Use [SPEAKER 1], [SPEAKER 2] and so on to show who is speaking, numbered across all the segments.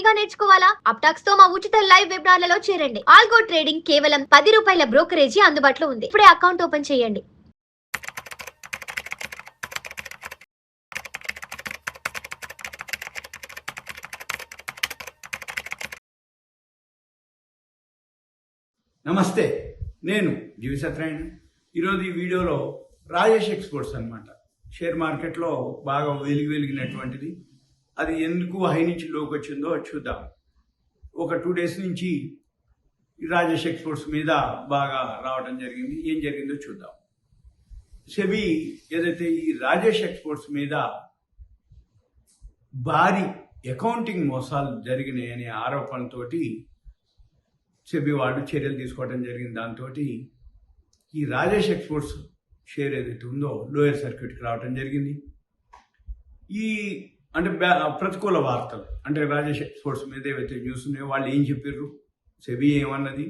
[SPEAKER 1] గా నేర్చుకోవాలా? అప్టాక్స్ తో మా ఉచిత లైవ్ వెబినార్లలో చేరండి. ఆల్గో ట్రేడింగ్ కేవలం 10 రూపాయల బ్రోకరేజీ అందుబాటులో ఉంది. ఇప్పుడే అకౌంట్ ఓపెన్ చేయండి.
[SPEAKER 2] నమస్తే, నేను జీవి సత్యనారాయణ. ఈరోజు ఈ వీడియోలో రాజేష్ ఎక్స్పోర్ట్స్ అన్నమాట. షేర్ మార్కెట్లో బాగా వెలిగినటువంటిది. అది ఎందుకు హై నుంచి లోకి వచ్చిందో చూద్దాం. ఒక 2 డేస్ నుంచి ఈ రాజేష్ ఎక్స్పోర్ట్స్ మీద బాగా రావడం జరిగింది. ఏం జరిగిందో చూద్దాం. సెబీ ఏదైతే ఈ రాజేష్ ఎక్స్పోర్ట్స్ మీద భారీ అకౌంటింగ్ మోసాలు జరిగినాయనే ఆరోపణలతోటి సెబీ వాళ్ళు చర్యలు తీసుకోవడం జరిగింది. దాంతో ఈ రాజేష్ ఎక్స్పోర్ట్స్ షేర్ ఏదైతే ఉందో లోయర్ సర్క్యూట్కి రావడం జరిగింది. ఈ అంటే ప్రతికూల వార్తలు అంటే రాజేష్ ఎక్స్పోర్ట్స్ మీద ఏవైతే న్యూస్ ఉన్నాయో వాళ్ళు ఏం చెప్పారు, సెబీ ఏమన్నది,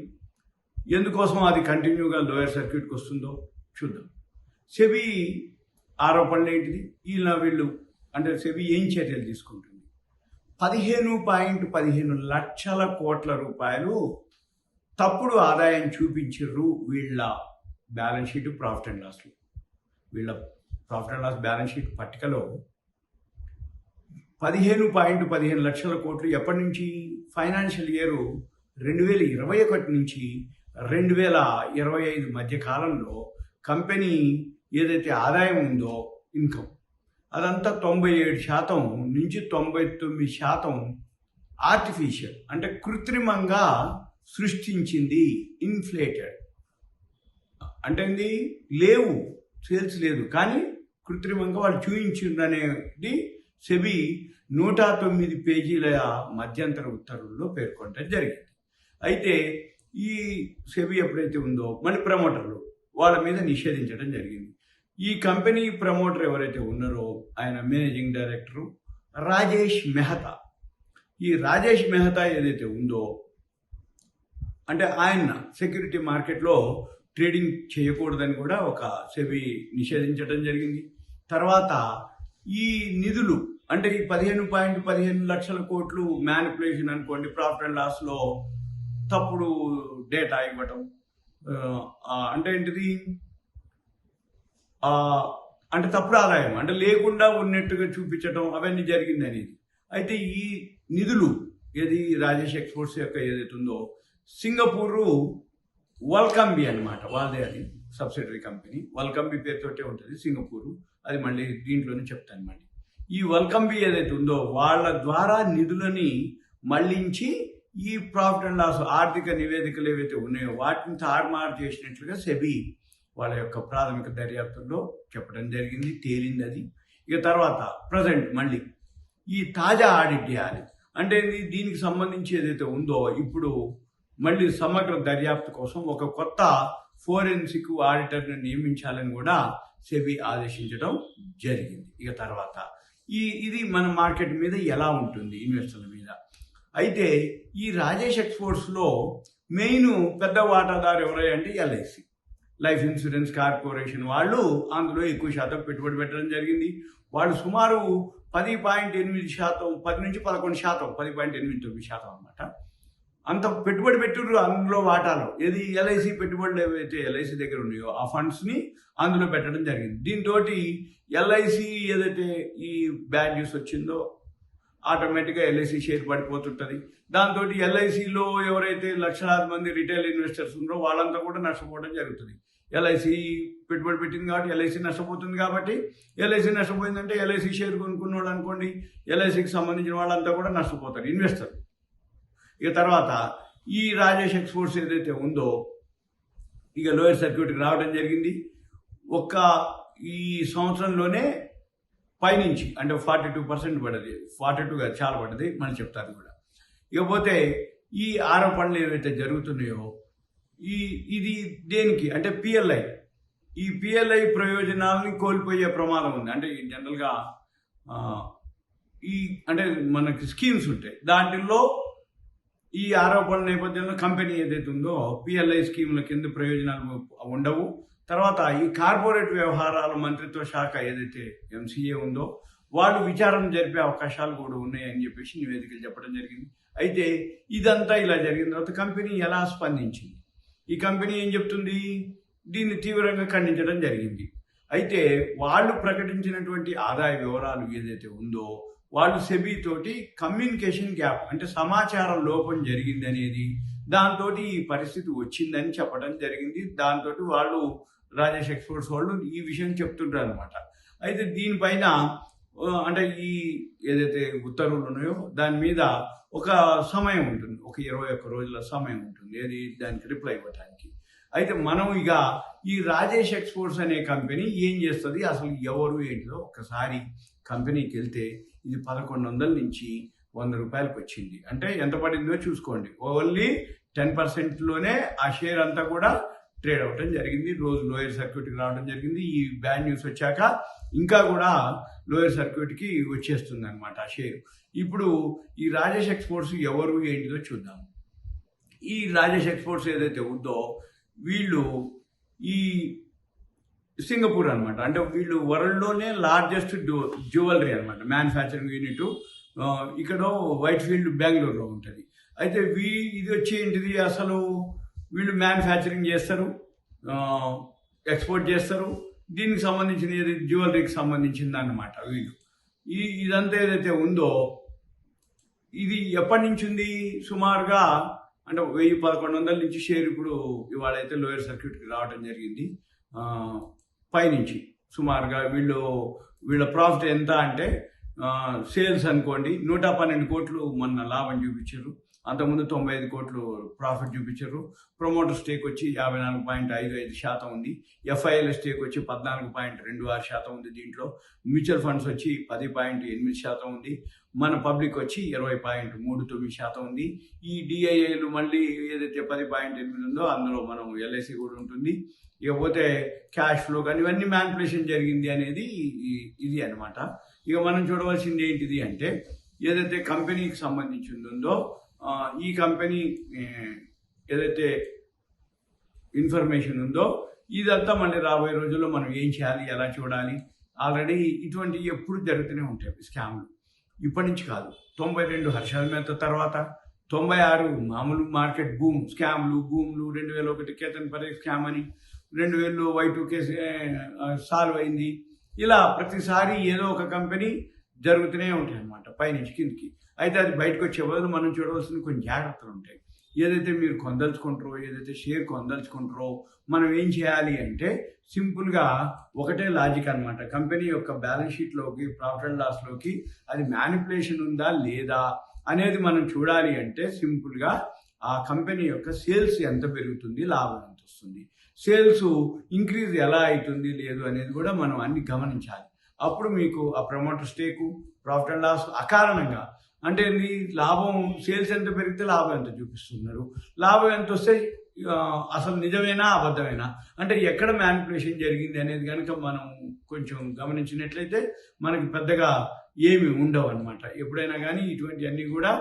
[SPEAKER 2] ఎందుకోసం అది కంటిన్యూగా లోయర్ సర్క్యూట్కి వస్తుందో చూద్దాం. సెబీ ఆరోపణలు ఏంటిది, వీళ్ళు అంటే సెబీ ఏం చర్యలు తీసుకుంటుంది. 15.15 లక్షల కోట్ల రూపాయలు తప్పుడు ఆదాయం చూపించారు వీళ్ళ బ్యాలెన్స్ షీట్, ప్రాఫిట్ అండ్ లాస్లో. వీళ్ళ profit and loss balance sheet పట్టికలో 15.15 లక్షల కోట్లు ఎప్పటి నుంచి, ఫైనాన్షియల్ ఇయర్ 2021 నుంచి 2025 మధ్య కాలంలో కంపెనీ ఏదైతే ఆదాయం ఉందో ఇన్కమ్ అదంతా 97% నుంచి 99% ఆర్టిఫిషియల్ అంటే కృత్రిమంగా సృష్టించింది. ఇన్ఫ్లేటెడ్ అంటే లేవు, సేల్స్ లేదు, కానీ కృత్రిమంగా వాళ్ళు చూయించింది అనేది సెబీ 109 పేజీల మధ్యంతర ఉత్తర్వుల్లో పేర్కొనడం జరిగింది. అయితే ఈ సెబీ ఎప్పుడైతే ఉందో మళ్ళీ ప్రమోటర్లు వాళ్ళ మీద నిషేధించడం జరిగింది. ఈ కంపెనీ ప్రమోటర్ ఎవరైతే ఉన్నారో ఆయన మేనేజింగ్ డైరెక్టరు రాజేష్ మెహతా. ఈ రాజేష్ మెహతా ఏదైతే ఉందో అంటే ఆయన సెక్యూరిటీ మార్కెట్లో ట్రేడింగ్ చేయకూడదని కూడా ఒక సెబీ నిషేధించడం జరిగింది. తర్వాత ఈ నిధులు అంటే ఈ 15.15 లక్షల కోట్లు మ్యానిపులేషన్ అనుకోండి, ప్రాఫిట్ అండ్ లాస్లో తప్పుడు డేటా ఇవ్వటం, అంటే ఏంటిది అంటే తప్పుడు ఆదాయం అంటే లేకుండా ఉన్నట్టుగా చూపించడం, అవన్నీ జరిగింది అనేది. అయితే ఈ నిధులు ఏది రాజేష్ ఎక్స్పోర్ట్స్ యొక్క ఏదైతే ఉందో సింగపూరు వల్కంబి అనమాట, వాళ్ళదే అది సబ్సిడరీ కంపెనీ. వల్కంబి పేరుతోటే ఉంటుంది సింగపూరు, అది మళ్ళీ దీంట్లోనే చెప్తాను. మళ్ళీ ఈ వల్కంబి ఏదైతే ఉందో వాళ్ళ ద్వారా నిధులని మళ్లించి ఈ ప్రాఫిట్ అండ్ లాస్ ఆర్థిక నివేదికలు ఏవైతే ఉన్నాయో వాటిని తారుమారు చేసినట్లుగా సెబీ వాళ్ళ యొక్క ప్రాథమిక దర్యాప్తుల్లో చెప్పడం జరిగింది, తేలింది అది. ఇక తర్వాత ప్రజెంట్ మళ్ళీ ఈ తాజా ఆడిట్ చేయాలి అంటే దీనికి సంబంధించి ఏదైతే ఉందో ఇప్పుడు మళ్ళీ సమగ్ర దర్యాప్తు కోసం ఒక కొత్త ఫోరెన్సిక్ ఆడిటర్ని నియమించాలని కూడా సెబీ ఆదేశించడం జరిగింది. ఇక తర్వాత ఇది మన మార్కెట్ మీద ఎలా ఉంటుంది ఇన్వెస్టర్ల మీద. అయితే ఈ రాజేష్ ఎక్స్పోర్ట్స్లో మెయిన్ పెద్ద వాటాదారు ఎవరై అంటే ఎల్ఐసి, లైఫ్ ఇన్సూరెన్స్ కార్పొరేషన్. వాళ్ళు అందులో ఎక్కువ శాతం పెట్టుబడి పెట్టడం జరిగింది. వాళ్ళు సుమారు 10.8%, 10 నుంచి 11%, 10.89% అనమాట. అంత పెట్టుబడి పెట్టారు అందులో వాటాలో. ఏది ఎల్ఐసి పెట్టుబడులు ఏవైతే ఎల్ఐసి దగ్గర ఉన్నాయో ఆ ఫండ్స్ని అందులో పెట్టడం జరిగింది. దీంతో ఎల్ఐసి ఏదైతే ఈ బ్యాడ్ న్యూస్ వచ్చిందో ఆటోమేటిక్గా ఎల్ఐసి షేర్ పడిపోతుంటుంది. దాంతో ఎల్ఐసిలో ఎవరైతే లక్షలాది మంది రిటైల్ ఇన్వెస్టర్స్ ఉన్నారో వాళ్ళంతా కూడా నష్టపోవడం జరుగుతుంది. ఎల్ఐసి పెట్టుబడి పెట్టింది కాబట్టి ఎల్ఐసి నష్టపోతుంది. కాబట్టి ఎల్ఐసి నష్టపోయిందంటే ఎల్ఐసి షేర్ కొనుక్కున్న వాళ్ళు అనుకోండి, ఎల్ఐసికి సంబంధించిన వాళ్ళంతా కూడా నష్టపోతారు ఇన్వెస్టర్. ఇక తర్వాత ఈ రాజేష్ ఎక్స్పోర్ట్స్ ఏదైతే ఉందో ఇక లోయర్ సర్క్యూట్కి రావడం జరిగింది. ఈ సంవత్సరంలోనే పైనుంచి అంటే 42% పడ్డది. 42 కాదు, చాలా పడ్డది, మళ్ళీ చెప్తాను కూడా. ఇకపోతే ఈ ఆరోపణలు ఏవైతే జరుగుతున్నాయో ఇది దేనికి అంటే పిఎల్ఐ, ఈ పిఎల్ఐ ప్రయోజనాలని కోల్పోయే ప్రమాదం ఉంది. అంటే జనరల్గా అంటే మనకి స్కీమ్స్ ఉంటాయి, దాంట్లో ఈ ఆరోపణల నేపథ్యంలో కంపెనీ ఏదైతే ఉందో పిఎల్ఐ స్కీముల కింద ప్రయోజనాలు ఉండవు. తర్వాత ఈ కార్పొరేట్ వ్యవహారాల మంత్రిత్వ శాఖ ఏదైతే ఎంసీఏ ఉందో వాళ్ళు విచారణ జరిపే అవకాశాలు కూడా ఉన్నాయని చెప్పేసి నివేదికలు చెప్పడం జరిగింది. అయితే ఇదంతా ఇలా జరిగిన తర్వాత కంపెనీ ఎలా స్పందించింది? ఈ కంపెనీ ఏం చెప్తుంది? దీన్ని తీవ్రంగా ఖండించడం జరిగింది. అయితే వాళ్ళు ప్రకటించినటువంటి ఆదాయ వివరాలు ఏదైతే ఉందో వాళ్ళు సెబీ తోటి కమ్యూనికేషన్ గ్యాప్ అంటే సమాచారం లోపం జరిగింది అనేది దాంతో ఈ పరిస్థితి వచ్చిందని చెప్పడం జరిగింది. దాంతో వాళ్ళు రాజేష్ ఎక్స్పోర్ట్స్ వాళ్ళు ఈ విషయం చెప్తుంటారు అనమాట. అయితే దీనిపైన అంటే ఈ ఏదైతే ఉత్తర్వులు ఉన్నాయో దాని మీద ఒక సమయం ఉంటుంది, ఒక 21 రోజుల సమయం ఉంటుంది ఏది దానికి రిప్లై ఇవ్వడానికి. అయితే మనం ఇక ఈ రాజేష్ ఎక్స్పోర్ట్స్ అనే కంపెనీ ఏం చేస్తుంది, అసలు ఎవరు ఏంటిదో ఒక్కసారి కంపెనీకి వెళ్తే ఇది 1100 నుంచి 100 రూపాయలకు వచ్చింది. అంటే ఎంత పడిందో చూసుకోండి. ఓన్లీ 10%లోనే ఆ షేర్ అంతా కూడా ట్రేడ్ అవ్వడం జరిగింది. రోజు లోయర్ సర్క్యూట్కి రావడం జరిగింది. ఈ బ్యాడ్ న్యూస్ వచ్చాక ఇంకా కూడా లోయర్ సర్క్యూట్కి వచ్చేస్తుంది అనమాట ఆ షేర్. ఇప్పుడు ఈ రాజేష్ ఎక్స్పోర్ట్స్ ఎవరు ఏంటిదో చూద్దాం. ఈ రాజేష్ ఎక్స్పోర్ట్స్ ఏదైతే ఉందో వీళ్ళు ఈ సింగపూర్ అనమాట. అంటే వీళ్ళు వరల్డ్లోనే లార్జెస్ట్ జ్యువెలరీ అనమాట మ్యానుఫ్యాక్చరింగ్ యూనిట్. ఇక్కడ వైట్ ఫీల్డ్ బెంగళూరులో ఉంటుంది. అయితే ఇది వచ్చి ఏంటిది, అసలు వీళ్ళు మ్యానుఫ్యాక్చరింగ్ చేస్తారు, ఎక్స్పోర్ట్ చేస్తారు. దీనికి సంబంధించిన ఏది జ్యువెలరీకి సంబంధించింది అన్నమాట. వీళ్ళు ఇదంతా ఏదైతే ఉందో ఇది ఎప్పటి నుంచి ఉంది, సుమారుగా అంటే 1100 నుంచి షేర్ ఇప్పుడు ఇవాళ అయితే లోయర్ సర్క్యూట్కి రావడం జరిగింది. పైనుంచి సుమారుగా వీళ్ళ ప్రాఫిట్ ఎంత అంటే సేల్స్ అనుకోండి 112 కోట్లు మొన్న లాభం చూపించారు. అంతకుముందు 95 కోట్లు ప్రాఫిట్ చూపించారు. ప్రమోటర్ స్టేక్ వచ్చి 54.55% ఉంది. ఎఫ్ఐఎల్ స్టేక్ వచ్చి 14.26% ఉంది. దీంట్లో మ్యూచువల్ ఫండ్స్ వచ్చి 10.8% ఉంది. మన పబ్లిక్ వచ్చి 20.39% ఉంది. ఈ డిఐఏలు మళ్ళీ ఏదైతే 10.8 ఉందో అందులో మనం ఎల్ఐసి కూడా ఉంటుంది. ఇకపోతే క్యాష్ ఫ్లో కానీ ఇవన్నీ మ్యానిపులేషన్ జరిగింది అనేది ఇది అనమాట. ఇక మనం చూడవలసింది ఏంటిది అంటే ఏదైతే కంపెనీకి సంబంధించి ఉందో ఈ కంపెనీ ఏదైతే ఇన్ఫర్మేషన్ ఉందో ఇదంతా మళ్ళీ రాబోయే రోజుల్లో మనం ఏం చేయాలి, ఎలా చూడాలి. ఆల్రెడీ ఇటువంటి ఎప్పుడు జరుగుతూనే ఉంటాయి స్కామ్లు. ఇప్పటి నుంచి కాదు, 92 హర్షాల మేత తర్వాత, 96 మామూలు మార్కెట్ బూమ్ స్కామ్లు, బూమ్లు, 2001 కేతన్ పరేఖ్ స్కామ్ అని, 2000 Y2K సాల్వ్ అయింది. ఇలా ప్రతిసారి ఏదో ఒక కంపెనీ జరుగుతూనే ఉంటాయి అన్నమాట పైనుంచి కిందికి. అయితే అది బయటకు వచ్చే బదులు మనం చూడవలసిన కొన్ని జాగ్రత్తలు ఉంటాయి. ఏదైతే మీరు కొందలుచుకుంటారో, ఏదైతే షేర్ కొందలుచుకుంటారో మనం ఏం చేయాలి అంటే సింపుల్గా ఒకటే లాజిక్ అనమాట. కంపెనీ యొక్క బ్యాలెన్స్ షీట్లోకి, ప్రాఫిట్ అండ్ లాస్లోకి అది మ్యానిపులేషన్ ఉందా లేదా అనేది మనం చూడాలి అంటే సింపుల్గా ఆ కంపెనీ యొక్క సేల్స్ ఎంత పెరుగుతుంది, లాభం ఎంత వస్తుంది, సేల్స్ ఇంక్రీజ్ ఎలా అవుతుంది లేదు అనేది కూడా మనం అన్ని గమనించాలి. అప్పుడు మీకు ఆ ప్రమోటర్ స్టేకు, ప్రాఫిట్ అండ్ లాస్ అకారణంగా అంటే లాభం సేల్స్ ఎంత పెరిగితే లాభం ఎంత చూపిస్తున్నారు, లాభం ఎంత వస్తే అసలు నిజమేనా అబద్ధమేనా అంటే ఎక్కడ మ్యానిపులేషన్ జరిగింది అనేది కనుక మనం కొంచెం గమనించినట్లయితే మనకి పెద్దగా ఏమి ఉండవు అనమాట. ఎప్పుడైనా కానీ ఇటువంటివన్నీ కూడా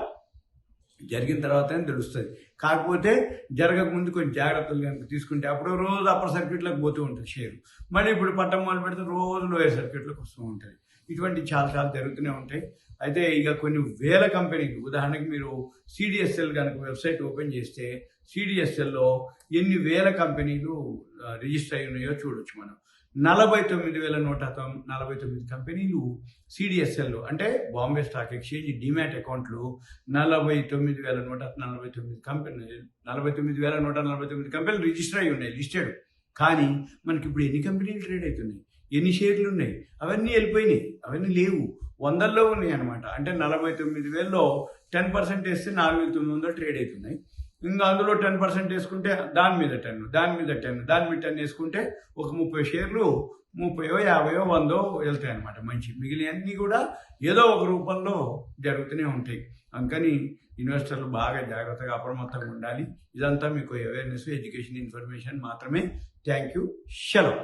[SPEAKER 2] జరిగిన తర్వాతనే తెలుస్తుంది. కాకపోతే జరగకముందు కొంచెం జాగ్రత్తలు కనుక తీసుకుంటే అప్పుడు రోజు అప్పర్ సర్క్యూట్లకు పోతూ ఉంటుంది షేర్. మళ్ళీ ఇప్పుడు పట్టం మొదలు పెడితే రోజు లోయర్ సర్క్యూట్లకు వస్తూ ఉంటుంది. ఇటువంటి చాలా జరుగుతూనే ఉంటాయి. అయితే ఇక కొన్ని వేల కంపెనీలు, ఉదాహరణకి మీరు సిడిఎస్ఎల్ కనుక వెబ్సైట్ ఓపెన్ చేస్తే సిడిఎస్ఎల్లో ఎన్ని వేల కంపెనీలు రిజిస్టర్ అయి ఉన్నాయో చూడొచ్చు మనం. 49,149 కంపెనీలు సిడిఎస్ఎల్లో అంటే బాంబే స్టాక్ ఎక్స్చేంజ్ డిమ్యాట్ అకౌంట్లు 49,149 కంపెనీలు 49,149 కంపెనీలు రిజిస్టర్ అయి ఉన్నాయి లిస్టెడ్. కానీ మనకి ఇప్పుడు ఎన్ని కంపెనీలు ట్రేడ్ అవుతున్నాయి, ఎన్ని షేర్లు ఉన్నాయి, అవన్నీ వెళ్ళిపోయినాయి, అవన్నీ లేవు, వందల్లో ఉన్నాయి అనమాట. అంటే 49,000లో 10% వేస్తే 4,900 ట్రేడ్ అవుతున్నాయి. ఇంకా అందులో 10% వేసుకుంటే దాని మీద 10, దాని మీద 10, దాని మీద 10 వేసుకుంటే ఒక 30 షేర్లు 30, 50, 100 వెళ్తాయి అనమాట. మంచి మిగిలినవన్నీ కూడా ఏదో ఒక రూపంలో జరుగుతూనే ఉంటాయి. అందుకని ఇన్వెస్టర్లు బాగా జాగ్రత్తగా అప్రమత్తంగా ఉండాలి. ఇదంతా మీకు అవేర్నెస్, ఎడ్యుకేషన్, ఇన్ఫర్మేషన్ మాత్రమే. Thank you. సెలవు.